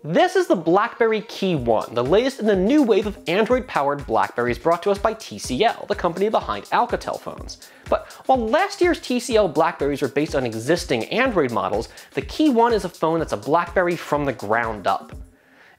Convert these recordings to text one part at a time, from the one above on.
This is the BlackBerry KEYone, the latest in the new wave of Android-powered BlackBerries brought to us by TCL, the company behind Alcatel phones. But while last year's TCL BlackBerries were based on existing Android models, the KEYone is a phone that's a BlackBerry from the ground up.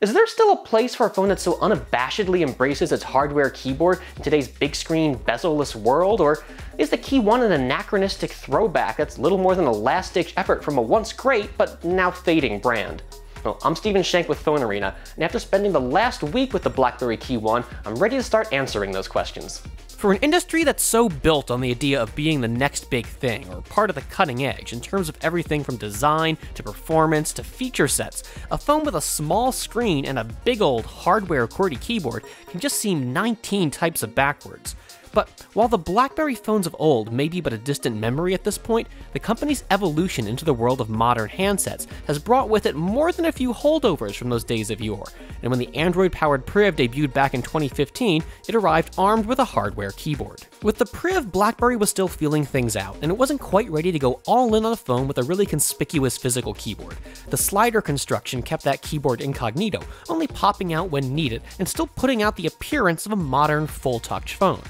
Is there still a place for a phone that so unabashedly embraces its hardware keyboard in today's big-screen, bezel-less world, or is the KEYone an anachronistic throwback that's little more than a last-ditch effort from a once great but now fading brand? Well, I'm Stephen Shank with PhoneArena, and after spending the last week with the BlackBerry KEYone, I'm ready to start answering those questions. For an industry that's so built on the idea of being the next big thing, or part of the cutting edge in terms of everything from design to performance to feature sets, a phone with a small screen and a big old hardware QWERTY keyboard can just seem 19 types of backwards. But while the BlackBerry phones of old may be but a distant memory at this point, the company's evolution into the world of modern handsets has brought with it more than a few holdovers from those days of yore, and when the Android-powered Priv debuted back in 2015, it arrived armed with a hardware keyboard. With the Priv, BlackBerry was still feeling things out, and it wasn't quite ready to go all in on a phone with a really conspicuous physical keyboard. The slider construction kept that keyboard incognito, only popping out when needed, and still putting out the appearance of a modern full-touch phone.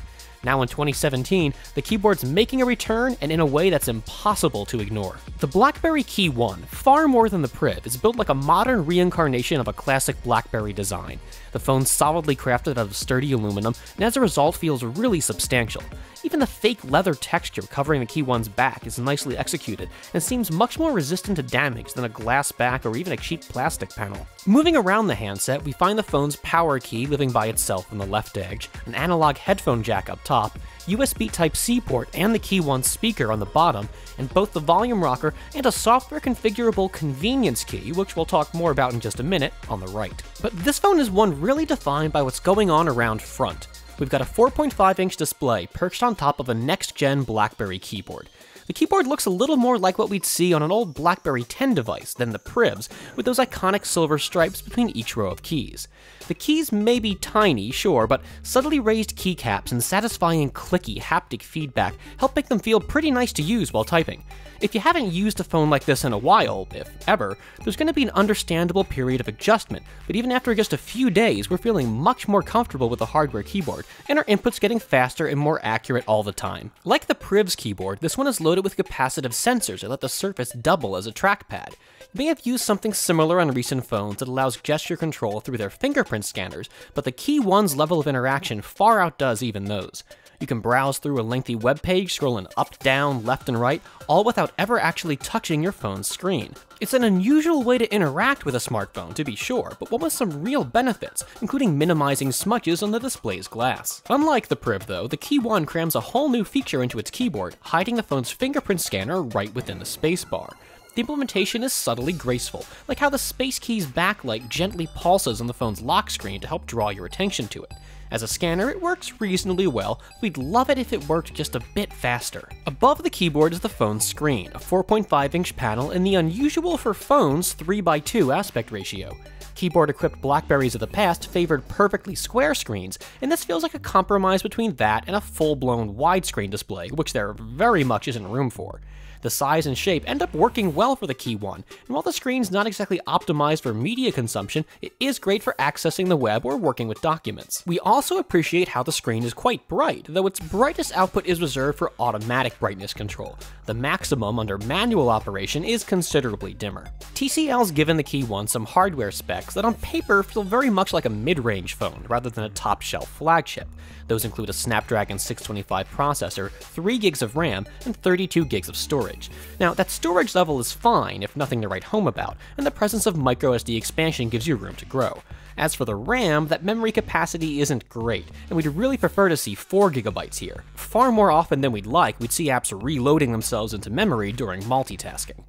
Now in 2017, the keyboard's making a return, and in a way that's impossible to ignore. The BlackBerry KEYone, far more than the Priv, is built like a modern reincarnation of a classic BlackBerry design. The phone's solidly crafted out of sturdy aluminum, and as a result feels really substantial. Even the fake leather texture covering the KEYone's back is nicely executed, and seems much more resistant to damage than a glass back or even a cheap plastic panel. Moving around the handset, we find the phone's power key living by itself on the left edge, an analog headphone jack up top, USB Type-C port and the KEYone speaker on the bottom, and both the volume rocker and a software configurable convenience key, which we'll talk more about in just a minute, on the right. But this phone is one really defined by what's going on around front. We've got a 4.5-inch display perched on top of a next-gen BlackBerry keyboard. The keyboard looks a little more like what we'd see on an old BlackBerry 10 device than the Priv's, with those iconic silver stripes between each row of keys. The keys may be tiny, sure, but subtly raised keycaps and satisfying clicky haptic feedback help make them feel pretty nice to use while typing. If you haven't used a phone like this in a while, if ever, there's going to be an understandable period of adjustment, but even after just a few days, we're feeling much more comfortable with the hardware keyboard, and our inputs getting faster and more accurate all the time. Like the Priv's keyboard, this one is loaded with capacitive sensors that let the surface double as a trackpad. You may have used something similar on recent phones that allows gesture control through their fingerprint scanners, but the KEYone's level of interaction far outdoes even those. You can browse through a lengthy web page, scrolling up, down, left, and right, all without ever actually touching your phone's screen. It's an unusual way to interact with a smartphone, to be sure, but one with some real benefits, including minimizing smudges on the display's glass. Unlike the Priv, though, the KEYone crams a whole new feature into its keyboard, hiding the phone's fingerprint scanner right within the spacebar. The implementation is subtly graceful, like how the Space Key's backlight gently pulses on the phone's lock screen to help draw your attention to it. As a scanner, it works reasonably well. We'd love it if it worked just a bit faster. Above the keyboard is the phone's screen, a 4.5-inch panel in the unusual for phones 3:2 aspect ratio. Keyboard-equipped BlackBerries of the past favored perfectly square screens, and this feels like a compromise between that and a full-blown widescreen display, which there very much isn't room for. The size and shape end up working well for the KEYone, and while the screen's not exactly optimized for media consumption, it is great for accessing the web or working with documents. We also appreciate how the screen is quite bright, though its brightest output is reserved for automatic brightness control. The maximum under manual operation is considerably dimmer. TCL's given the KEYone some hardware specs that on paper feel very much like a mid-range phone rather than a top-shelf flagship. Those include a Snapdragon 625 processor, 3 gigs of RAM, and 32 gigs of storage. Now, that storage level is fine, if nothing to write home about, and the presence of microSD expansion gives you room to grow. As for the RAM, that memory capacity isn't great, and we'd really prefer to see 4 GB here. Far more often than we'd like, we'd see apps reloading themselves into memory during multitasking.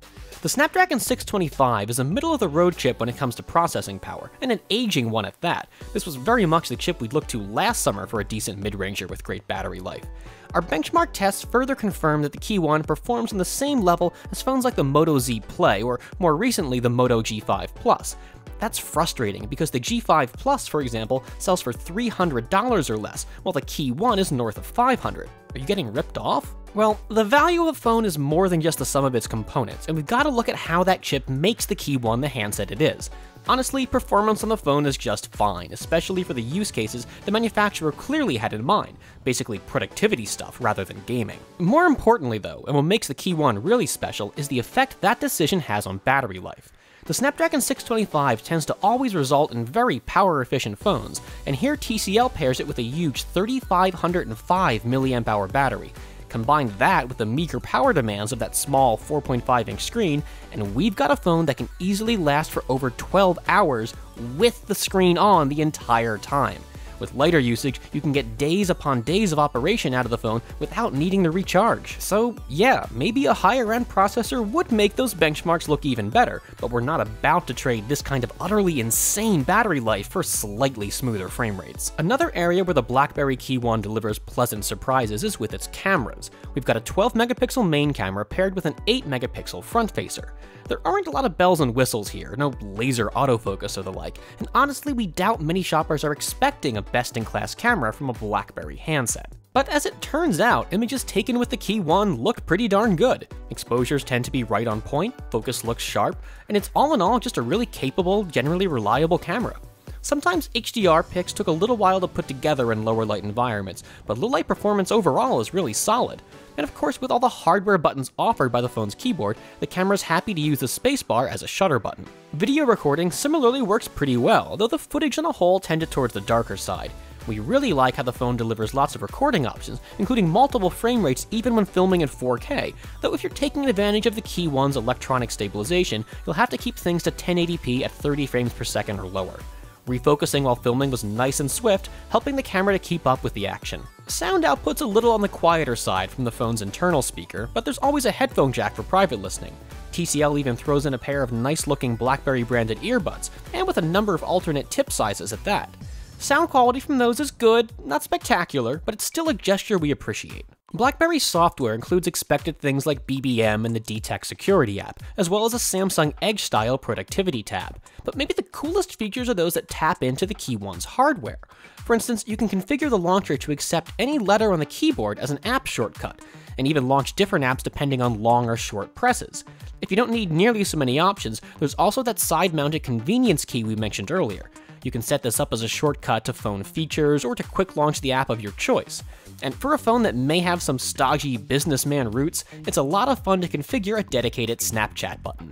The Snapdragon 625 is a middle-of-the-road chip when it comes to processing power, and an aging one at that. This was very much the chip we'd look to last summer for a decent mid-ranger with great battery life. Our benchmark tests further confirm that the KEYone performs on the same level as phones like the Moto Z Play, or more recently the Moto G5 Plus. That's frustrating because the G5 Plus, for example, sells for $300 or less, while the KEYone is north of $500. Are you getting ripped off? Well, the value of a phone is more than just the sum of its components, and we've got to look at how that chip makes the KEYone the handset it is. Honestly, performance on the phone is just fine, especially for the use cases the manufacturer clearly had in mind, basically productivity stuff rather than gaming. More importantly though, and what makes the KEYone really special, is the effect that decision has on battery life. The Snapdragon 625 tends to always result in very power-efficient phones, and here TCL pairs it with a huge 3505 mAh battery. Combine that with the meager power demands of that small 4.5-inch screen, and we've got a phone that can easily last for over 12 hours with the screen on the entire time. With lighter usage, you can get days upon days of operation out of the phone without needing to recharge. So yeah, maybe a higher-end processor would make those benchmarks look even better, but we're not about to trade this kind of utterly insane battery life for slightly smoother frame rates. Another area where the BlackBerry KEYone delivers pleasant surprises is with its cameras. We've got a 12-megapixel main camera paired with an 8-megapixel front-facer. There aren't a lot of bells and whistles here, no laser autofocus or the like, and honestly we doubt many shoppers are expecting a best-in-class camera from a BlackBerry handset. But as it turns out, images taken with the KEYone look pretty darn good. Exposures tend to be right on point, focus looks sharp, and it's all in all just a really capable, generally reliable camera. Sometimes HDR pics took a little while to put together in lower light environments, but low light performance overall is really solid. And of course, with all the hardware buttons offered by the phone's keyboard, the camera's happy to use the spacebar as a shutter button. Video recording similarly works pretty well, though the footage on the whole tended towards the darker side. We really like how the phone delivers lots of recording options, including multiple frame rates even when filming in 4K, though if you're taking advantage of the KEYone's electronic stabilization, you'll have to keep things to 1080p at 30 frames per second or lower. Refocusing while filming was nice and swift, helping the camera to keep up with the action. Sound output's a little on the quieter side from the phone's internal speaker, but there's always a headphone jack for private listening. TCL even throws in a pair of nice-looking BlackBerry branded earbuds, and with a number of alternate tip sizes at that. Sound quality from those is good, not spectacular, but it's still a gesture we appreciate. BlackBerry software includes expected things like BBM and the DTEK security app, as well as a Samsung Edge-style productivity tab. But maybe the coolest features are those that tap into the KEYone's hardware. For instance, you can configure the launcher to accept any letter on the keyboard as an app shortcut, and even launch different apps depending on long or short presses. If you don't need nearly so many options, there's also that side-mounted convenience key we mentioned earlier. You can set this up as a shortcut to phone features or to quick launch the app of your choice. And for a phone that may have some stodgy businessman roots, it's a lot of fun to configure a dedicated Snapchat button.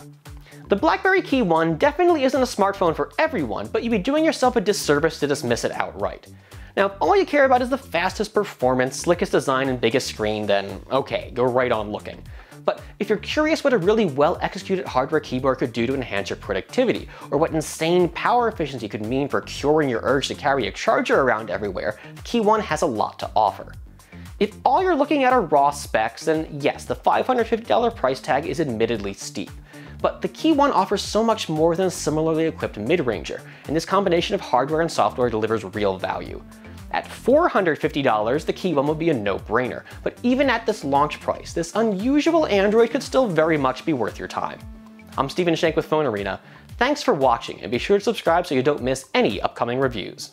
The BlackBerry KEYone definitely isn't a smartphone for everyone, but you'd be doing yourself a disservice to dismiss it outright. Now, if all you care about is the fastest performance, slickest design, and biggest screen, then okay, go right on looking. But if you're curious what a really well-executed hardware keyboard could do to enhance your productivity, or what insane power efficiency could mean for curing your urge to carry a charger around everywhere, the KEYone has a lot to offer. If all you're looking at are raw specs, then yes, the $550 price tag is admittedly steep. But the KEYone offers so much more than a similarly equipped mid-ranger, and this combination of hardware and software delivers real value. At $450, the KEYone would be a no-brainer, but even at this launch price, this unusual Android could still very much be worth your time. I'm Steven Shank with PhoneArena. Thanks for watching, and be sure to subscribe so you don't miss any upcoming reviews.